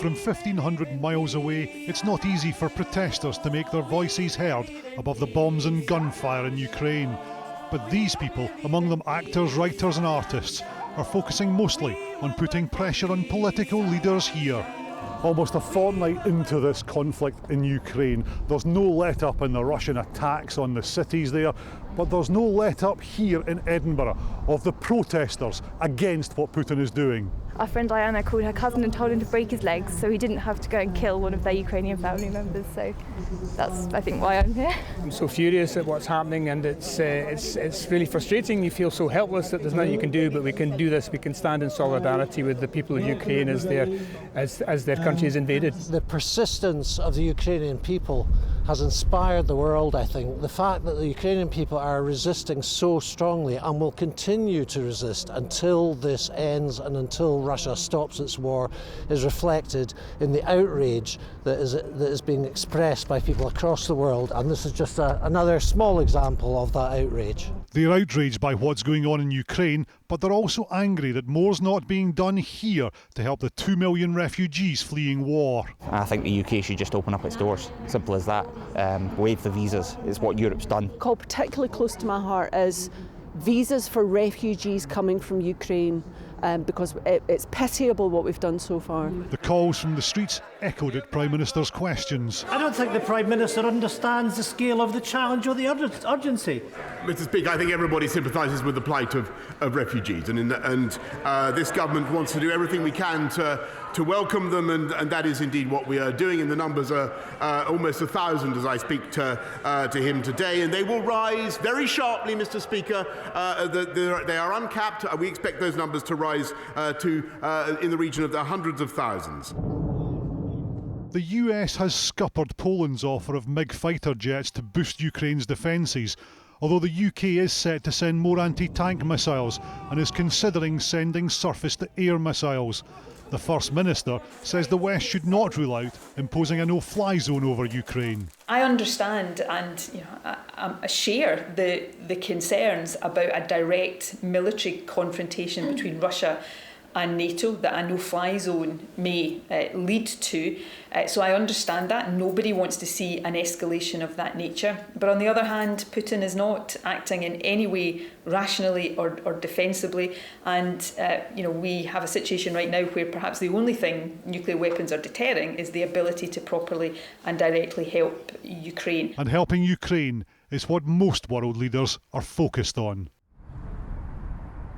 From 1,500 miles away, it's not easy for protesters to make their voices heard above the bombs and gunfire in Ukraine. But these people, among them actors, writers and artists, are focusing mostly on putting pressure on political leaders here. Almost a fortnight into this conflict in Ukraine, there's no let-up in the Russian attacks on the cities there, but there's no let-up here in Edinburgh of the protesters against what Putin is doing. Our friend Diana called her cousin and told him to break his legs so he didn't have to go and kill one of their Ukrainian family members. So that's, I think, why I'm here. I'm so furious at what's happening, and it's really frustrating. You feel so helpless that there's nothing you can do, but we can do this. We can stand in solidarity with the people of Ukraine as their country is invaded. The persistence of the Ukrainian people has inspired the world, I think. The fact that the Ukrainian people are resisting so strongly and will continue to resist until this ends and until Russia stops its war is reflected in the outrage that is being expressed by people across the world, and this is just another small example of that outrage. They're outraged by what's going on in Ukraine, but they're also angry that more's not being done here to help the 2 million refugees fleeing war. I think the UK should just open up its doors, simple as that. Waive the visas, it's what Europe's done. Call particularly close to my heart is visas for refugees coming from Ukraine, because it's pitiable what we've done so far. The calls from the streets echoed at Prime Minister's questions. I don't think the Prime Minister understands the scale of the challenge or the urgency. Mr. Speaker, I think everybody sympathises with the plight of refugees, and this government wants to do everything we can to welcome them, and that is indeed what we are doing. And the numbers are almost 1,000 as I speak to him today, and they will rise very sharply, Mr. Speaker. They are uncapped. We expect those numbers to rise in the region of the hundreds of thousands. The US has scuppered Poland's offer of MiG fighter jets to boost Ukraine's defences, although the UK is set to send more anti-tank missiles and is considering sending surface-to-air missiles. The First Minister says the West should not rule out imposing a no-fly zone over Ukraine. I understand and I share the concerns about a direct military confrontation between Russia and Nato that a no-fly zone may lead to. So I understand that. Nobody wants to see an escalation of that nature. But on the other hand, Putin is not acting in any way rationally or defensively. And we have a situation right now where perhaps the only thing nuclear weapons are deterring is the ability to properly and directly help Ukraine. And helping Ukraine is what most world leaders are focused on.